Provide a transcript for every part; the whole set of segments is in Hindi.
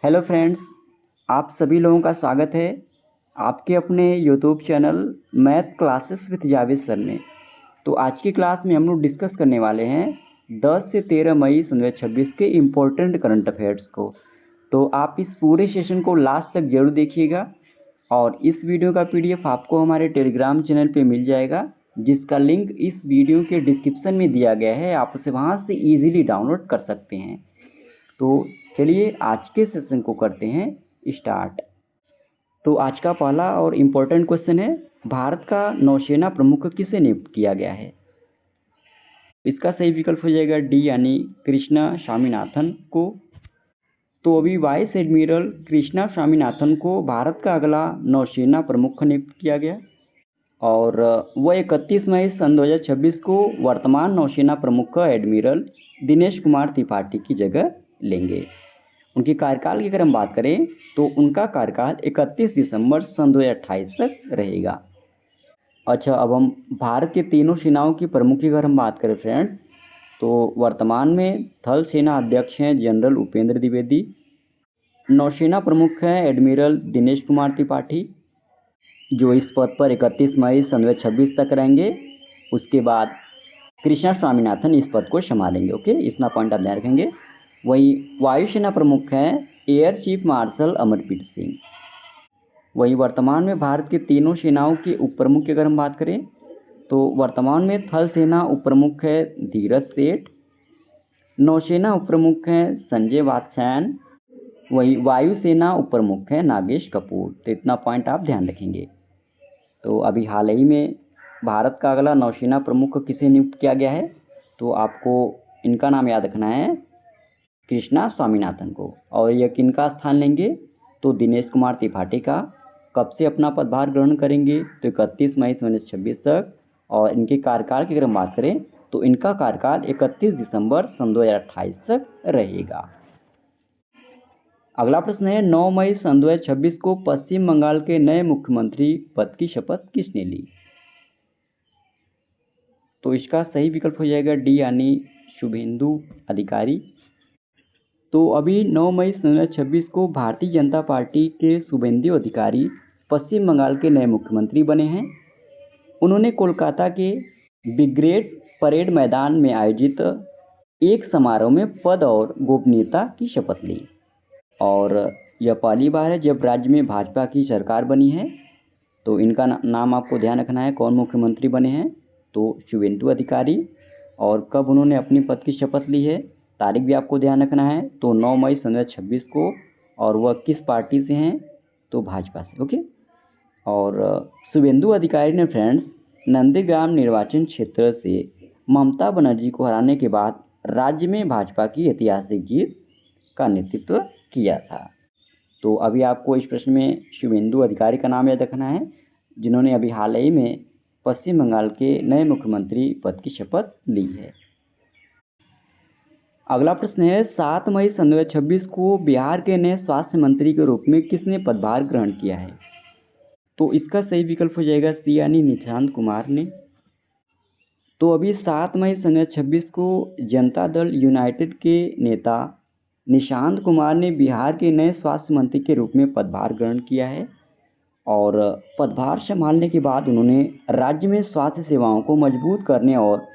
हेलो फ्रेंड्स, आप सभी लोगों का स्वागत है आपके अपने YouTube channel math classes with Javed sir में। तो आज की क्लास में हम लोग डिस्कस करने वाले हैं 10 से 13 मई 2026 के इम्पोर्टेंट करंट अफेयर्स को। तो आप इस पूरे सेशन को लास्ट तक जरूर देखिएगा और इस वीडियो का पीडीएफ आपको हमारे टेलीग्राम चैनल पे मिल जाएगा, जिसका लिंक इस वीडियो के डिस्क्रिप्शन में दिया गया है। आप उसे वहां से इजीली डाउनलोड कर सकते हैं। तो चलिए आज के सेशन को करते हैं स्टार्ट। तो आज का पहला और इम्पोर्टेंट क्वेश्चन है, भारत का नौसेना प्रमुख किसे नियुक्त किया गया है? इसका सही विकल्प हो जाएगा डी, यानी कृष्णा स्वामीनाथन को। तो अभी वाइस एडमिरल कृष्णा स्वामीनाथन को भारत का अगला नौसेना प्रमुख नियुक्त किया गया और वह 31 मई सन 2026 को वर्तमान नौसेना प्रमुख एडमिरल दिनेश कुमार त्रिपाठी की जगह लेंगे। उनके कार्यकाल की अगर हम बात करें तो उनका कार्यकाल 31 दिसंबर सन 2028 तक रहेगा। अच्छा, अब हम भारत के तीनों सेनाओं की प्रमुख की अगर हम बात करें फ्रेंड्स, तो वर्तमान में थल सेना अध्यक्ष हैं जनरल उपेंद्र द्विवेदी, नौसेना प्रमुख हैं एडमिरल दिनेश कुमार त्रिपाठी, जो इस पद पर 31 मई सन 2026 तक रहेंगे। उसके बाद कृष्णा स्वामीनाथन इस पद को संभालेंगे। ओके, इतना पॉइंट आप ध्यान रखेंगे। वहीं वायुसेना प्रमुख हैं air chief marshal Amarpreet Singh. वहीं वर्तमान में भारत के तीनों सेनाओं के उप प्रमुख की अगर हम बात करें तो वर्तमान में थल सेना उप प्रमुख है धीरज सेठ, नौसेना उप प्रमुख है संजय वात्स्यायन, वहीं वायुसेना उप प्रमुख है नागेश कपूर। तो इतना पॉइंट आप ध्यान रखेंगे। तो अभी हाल ही में भारत का अगला नौसेना प्रमुख किसे नियुक्त किया गया है, तो आपको इनका नाम याद रखना है, कृष्णा स्वामीनाथन को। और यह किनका स्थान लेंगे, तो दिनेश कुमार त्रिपाठी का। कब से अपना पदभार ग्रहण करेंगे, तो 31 मई 2026 तक। और इनके कार्यकाल की अगर हम बात करें तो इनका कार्यकाल 31 दिसंबर सन 2028 तक रहेगा। अगला प्रश्न है, 9 मई सन 2026 को पश्चिम बंगाल के नए मुख्यमंत्री पद की शपथ किसने ली? तो इसका सही विकल्प हो जाएगा डी, यानी शुभेंदु अधिकारी। तो अभी 9 मई 2026 को भारतीय जनता पार्टी के शुभेंदु अधिकारी पश्चिम बंगाल के नए मुख्यमंत्री बने हैं। उन्होंने कोलकाता के ब्रिगेड परेड मैदान में आयोजित एक समारोह में पद और गोपनीयता की शपथ ली और यह पहली बार है जब राज्य में भाजपा की सरकार बनी है। तो इनका नाम आपको ध्यान रखना है, कौन मुख्यमंत्री बने हैं, तो शुभेंदु अधिकारी। और कब उन्होंने अपनी पद की शपथ ली है, तारीख भी आपको ध्यान रखना है, तो 9 मई 2026 को। और वह किस पार्टी से हैं, तो भाजपा से। ओके। और शुभेंदु अधिकारी ने फ्रेंड्स नंदीग्राम निर्वाचन क्षेत्र से ममता बनर्जी को हराने के बाद राज्य में भाजपा की ऐतिहासिक जीत का नेतृत्व किया था। तो अभी आपको इस प्रश्न में शुभेंदु अधिकारी का नाम याद रखना है, जिन्होंने अभी हाल ही में पश्चिम बंगाल के नए मुख्यमंत्री पद की शपथ ली है। अगला प्रश्न है, 7 मई सन 2026 को बिहार के नए स्वास्थ्य मंत्री के रूप में किसने पदभार ग्रहण किया है? तो इसका सही विकल्प हो जाएगा सी, यानी निशांत कुमार ने। तो अभी 7 मई सन 2026 को जनता दल यूनाइटेड के नेता निशांत कुमार ने बिहार के नए स्वास्थ्य मंत्री के रूप में पदभार ग्रहण किया है और पदभार संभालने के बाद उन्होंने राज्य में स्वास्थ्य सेवाओं को मजबूत करने और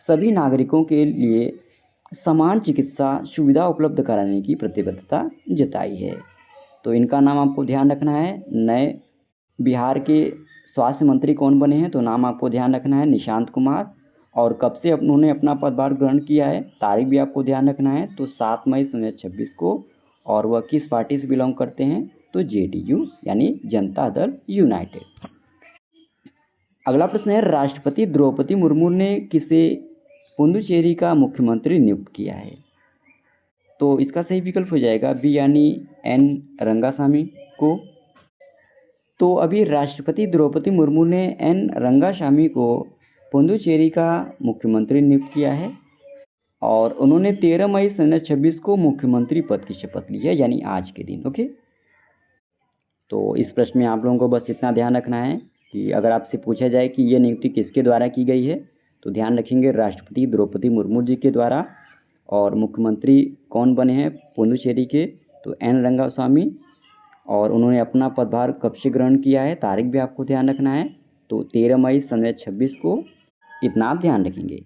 सभी नागरिकों के लिए समान चिकित्सा सुविधा उपलब्ध कराने की प्रतिबद्धता जताई है। तो इनका नाम आपको ध्यान रखना है। नए बिहार के स्वास्थ्य मंत्री कौन बने हैं, तो नाम आपको ध्यान रखना है निशांत कुमार। और कब से उन्होंने अपना पदभार ग्रहण किया है, तारीख भी आपको ध्यान रखना है, तो 7 मई 2026 को। और वह किस पार्टी से बिलोंग करते हैं, तो जेडीयू, यानी जनता दल यूनाइटेड। अगला प्रश्न है, राष्ट्रपति द्रौपदी मुर्मू ने किसे पुडुचेरी का मुख्यमंत्री नियुक्त किया है? तो इसका सही विकल्प हो जाएगा बी, यानी एन रंगासामी को। तो अभी राष्ट्रपति द्रौपदी मुर्मू ने एन रंगासामी को पुडुचेरी का मुख्यमंत्री नियुक्त किया है और उन्होंने 13 मई 2026 को मुख्यमंत्री पद की शपथ ली है, यानी आज के दिन। ओके। तो इस प्रश्न में आप लोगों को बस इतना ध्यान रखना है कि अगर आपसे पूछा जाए कि यह नियुक्ति किसके द्वारा की गई है, तो ध्यान रखेंगे राष्ट्रपति द्रौपदी मुर्मू जी के द्वारा। और मुख्यमंत्री कौन बने हैं पुडुचेरी के, तो एन रंगास्वामी, और उन्होंने अपना पदभार कब से ग्रहण किया है, तारीख भी आपको ध्यान रखना है। तो 13 मई सन 2026 को, इतना आप ध्यान रखेंगे।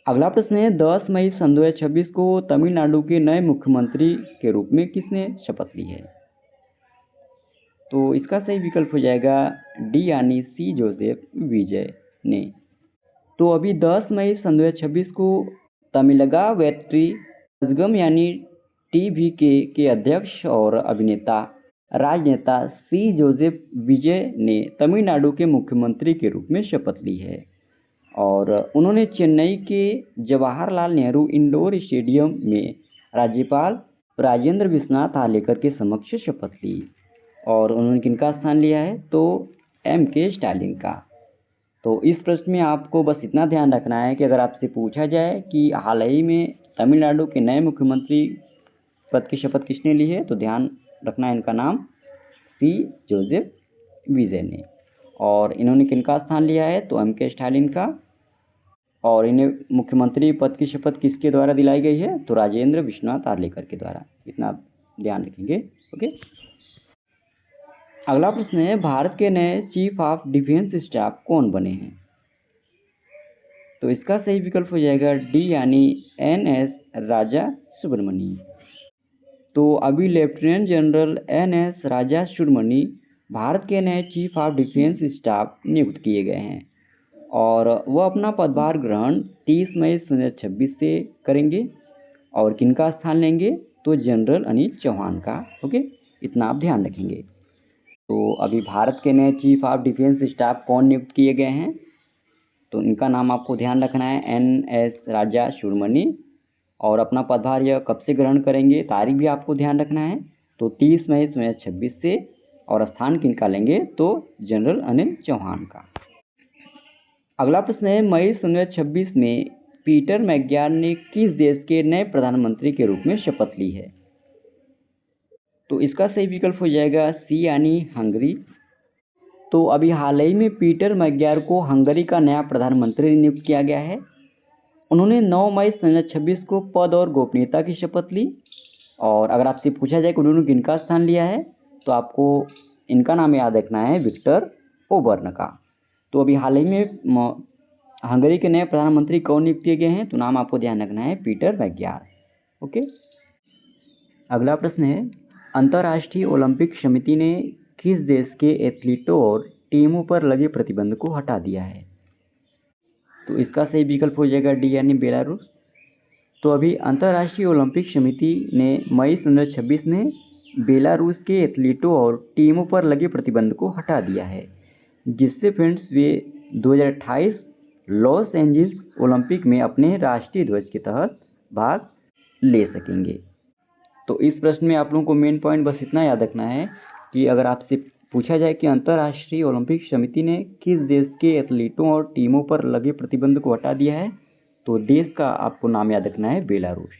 अगला प्रश्न है 10 मई सन 2026 को तमिलनाडु के नए मुख्यमंत्री के रूप में किसने शपथ ली है? तो इसका सही विकल्प हो जाएगा डी यानी सी जोसेफ विजय ने। तो अभी 10 मई सन 2026 को तमिलगा वेट्री कज़गम यानी टीवीके के अध्यक्ष और अभिनेता राजनेता सी जोसेफ विजय ने तमिलनाडु के मुख्यमंत्री के रूप में शपथ ली है, और उन्होंने चेन्नई के जवाहरलाल नेहरू इंडोर स्टेडियम में राज्यपाल राजेंद्र विश्वनाथ आर्लेकर के समक्ष शपथ ली। और उन्होंने किनका स्थान लिया है? तो एम.के. स्टालिन का। तो इस प्रश्न में आपको बस इतना ध्यान रखना है कि अगर आपसे पूछा जाए कि हाल ही में तमिलनाडु के नए मुख्यमंत्री पद की शपथ किसने ली है, तो ध्यान रखना है इनका नाम सी जोसेफ विजय ने। और इन्होंने किनका स्थान लिया है? तो एम.के. स्टालिन का। और इन्हें मुख्यमंत्री पद की शपथ किसके द्वारा दिलाई गई है? तो राजेंद्र विश्वनाथ आर्लेकर के द्वारा। इतना आप ध्यान रखेंगे। ओके। अगला प्रश्न है भारत के नए चीफ ऑफ डिफेंस स्टाफ कौन बने हैं? तो इसका सही विकल्प हो जाएगा डी यानी एन.एस. राजा सुब्रमणी। तो अभी लेफ्टिनेंट जनरल एन.एस. राजा सुब्रमणी भारत के नए चीफ ऑफ डिफेंस स्टाफ नियुक्त किए गए हैं, और वह अपना पदभार ग्रहण 30 मई 2026 से करेंगे। और किनका स्थान लेंगे? तो जनरल अनिल चौहान का। ओके, इतना आप ध्यान रखेंगे। तो अभी भारत के नए चीफ ऑफ डिफेंस स्टाफ कौन नियुक्त किए गए हैं? तो इनका नाम आपको ध्यान रखना है एन.एस. राजा सुब्रमणी, और अपना पदभार यह कब से ग्रहण करेंगे, तारीख भी आपको ध्यान रखना है। तो 30 मई 2026 से, और स्थान किनका लेंगे? तो जनरल अनिल चौहान का। अगला प्रश्न है मई 2026 में पीटर मैकग्यार ने किस देश के नए प्रधानमंत्री के रूप में शपथ ली है? तो इसका सही विकल्प हो जाएगा सी यानी हंगरी। तो अभी हाल ही में पीटर मैकग्यार को हंगरी का नया प्रधानमंत्री नियुक्त किया गया है। उन्होंने 9 मई 2026 को पद और गोपनीयता की शपथ ली। और अगर आपसे पूछा जाए कि उन्होंने किनका स्थान लिया है, तो आपको इनका नाम याद रखना है विक्टर ओबर्न का। तो अभी हाल ही में हंगरी के नए प्रधानमंत्री कौन नियुक्त किए गए हैं? तो नाम आपको ध्यान रखना है पीटर मैकग्यार। ओके। अगला प्रश्न है अंतर्राष्ट्रीय ओलंपिक समिति ने किस देश के एथलीटों और टीमों पर लगे प्रतिबंध को हटा दिया है? तो इसका सही विकल्प हो जाएगा डी यानी बेलारूस। तो अभी अंतर्राष्ट्रीय ओलंपिक समिति ने मई 2026 में बेलारूस के एथलीटों और टीमों पर लगे प्रतिबंध को हटा दिया है, जिससे फ्रेंड्स वे 2028 लॉस एंजल्स ओलंपिक में अपने राष्ट्रीय ध्वज के तहत भाग ले सकेंगे। तो इस प्रश्न में आप लोगों को मेन पॉइंट बस इतना याद रखना है कि अगर आपसे पूछा जाए कि अंतर्राष्ट्रीय ओलंपिक समिति ने किस देश के एथलीटों और टीमों पर लगे प्रतिबंध को हटा दिया है, तो देश का आपको नाम याद रखना है बेलारूस।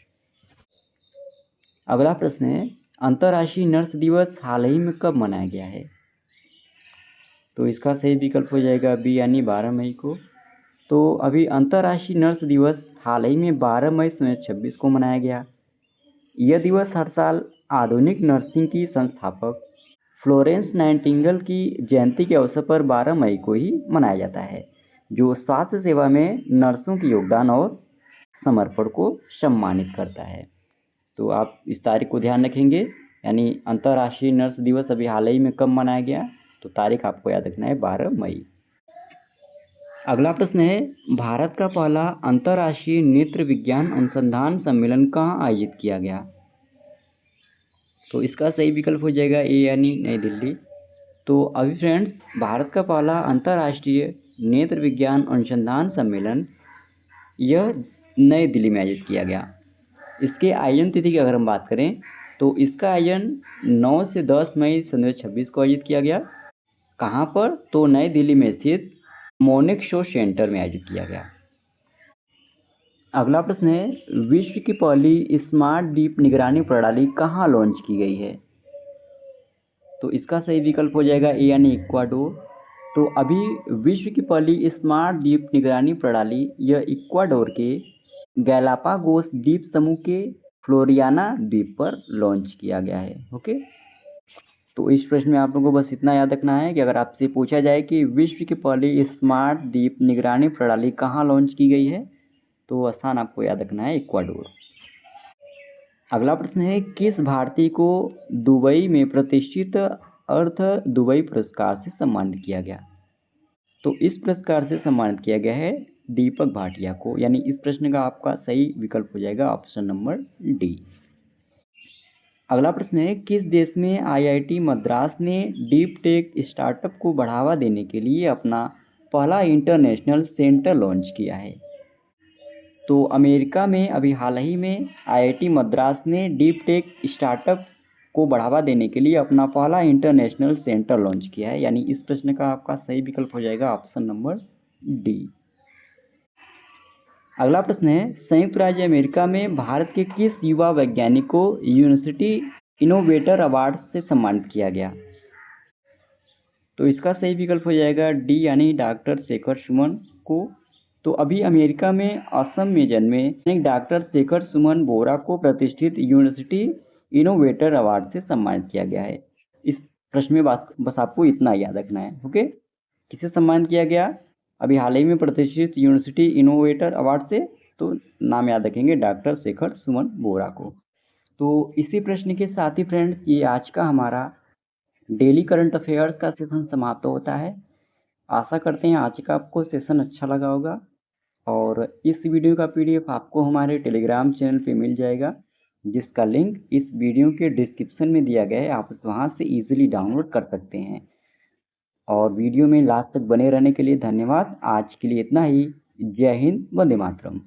अगला प्रश्न है अंतर्राष्ट्रीय नर्स दिवस हाल ही में कब मनाया गया है? तो इसका सही विकल्प हो जाएगा बी यानी 12 मई को। तो अभी अंतर्राष्ट्रीय नर्स दिवस हाल ही में 12 मई 2026 को मनाया गया। यह दिवस हर साल आधुनिक नर्सिंग की संस्थापक फ्लोरेंस नाइटिंगेल की जयंती के अवसर पर 12 मई को ही मनाया जाता है, जो स्वास्थ्य सेवा में नर्सों के योगदान और समर्पण को सम्मानित करता है। तो आप इस तारीख को ध्यान रखेंगे, यानी अंतर्राष्ट्रीय नर्स दिवस अभी हाल ही में कब मनाया गया, तो तारीख आपको याद रखना है 12 मई। अगला प्रश्न है भारत का पहला अंतर्राष्ट्रीय नेत्र विज्ञान अनुसंधान सम्मेलन कहाँ आयोजित किया गया? तो इसका सही विकल्प हो जाएगा ए यानी नई दिल्ली। तो अभी फ्रेंड्स भारत का पहला अंतर्राष्ट्रीय नेत्र विज्ञान अनुसंधान सम्मेलन यह नई दिल्ली में आयोजित किया गया। इसके आयोजन तिथि की अगर हम बात करें तो इसका आयोजन 9 से 10 मई 2026 को आयोजित किया गया। कहाँ पर? तो नई दिल्ली में स्थित मोनिक शो सेंटर में आयोजित किया गया। अगला प्रश्न है विश्व की पहली स्मार्ट द्वीप निगरानी प्रणाली कहाँ लॉन्च की गई है? तो इसका सही विकल्प हो जाएगा ए यानी इक्वाडोर। तो अभी विश्व की पहली स्मार्ट द्वीप निगरानी प्रणाली यह इक्वाडोर के गैलापागोस द्वीप समूह के फ्लोरियाना द्वीप पर लॉन्च किया गया है। ओके, तो इस प्रश्न में आप लोगों को बस इतना याद रखना है कि अगर आपसे पूछा जाए कि विश्व की पहली स्मार्ट द्वीप निगरानी प्रणाली कहाँ लॉन्च की गई है, तो स्थान आपको याद रखना है इक्वाडोर। अगला प्रश्न है, किस भारतीय को दुबई में प्रतिष्ठित अर्थ दुबई पुरस्कार से सम्मानित किया गया? तो इस पुरस्कार से सम्मानित किया गया है दीपक भाटिया को, यानी इस प्रश्न का आपका सही विकल्प हो जाएगा ऑप्शन नंबर डी। अगला प्रश्न है, किस देश में आईआईटी मद्रास ने डीप टेक स्टार्टअप को बढ़ावा देने के लिए अपना पहला इंटरनेशनल सेंटर लॉन्च किया है? तो अमेरिका में अभी हाल ही में आईआईटी मद्रास ने डीप टेक स्टार्टअप को बढ़ावा देने के लिए अपना पहला इंटरनेशनल सेंटर लॉन्च किया है, यानी इस प्रश्न का आपका सही विकल्प हो जाएगा ऑप्शन नंबर डी। अगला प्रश्न है, संयुक्त राज्य अमेरिका में भारत के किस युवा वैज्ञानिक को यूनिवर्सिटी इनोवेटर अवार्ड से सम्मानित किया गया? तो इसका सही विकल्प हो जाएगा डी, यानी डॉक्टर शेखर सुमन को। तो अभी अमेरिका में असम में जन्मे डॉक्टर शेखर सुमन बोरा को प्रतिष्ठित यूनिवर्सिटी इनोवेटर अवार्ड से सम्मानित किया गया है। इस प्रश्न में बस आपको इतना याद रखना है। ओके, किसे सम्मानित किया गया? अभी हाल ही में प्रतिष्ठित यूनिवर्सिटी इनोवेटर अवार्ड से, तो नाम याद रखेंगे डॉक्टर शेखर सुमन बोरा को। तो इसी प्रश्न के साथ ही फ्रेंड्स, ये आज का हमारा डेली करंट अफेयर्स का सेशन समाप्त होता है। आशा करते हैं आज का आपको सेशन अच्छा लगा होगा, और इस वीडियो का पीडीएफ आपको हमारे टेलीग्राम चैनल पे मिल जाएगा, जिसका लिंक इस वीडियो के डिस्क्रिप्शन में दिया गया है। आप वहां से इजीली डाउनलोड कर सकते हैं। और वीडियो में लास्ट तक बने रहने के लिए धन्यवाद। आज के लिए इतना ही। जय हिंद, वंदे मातरम।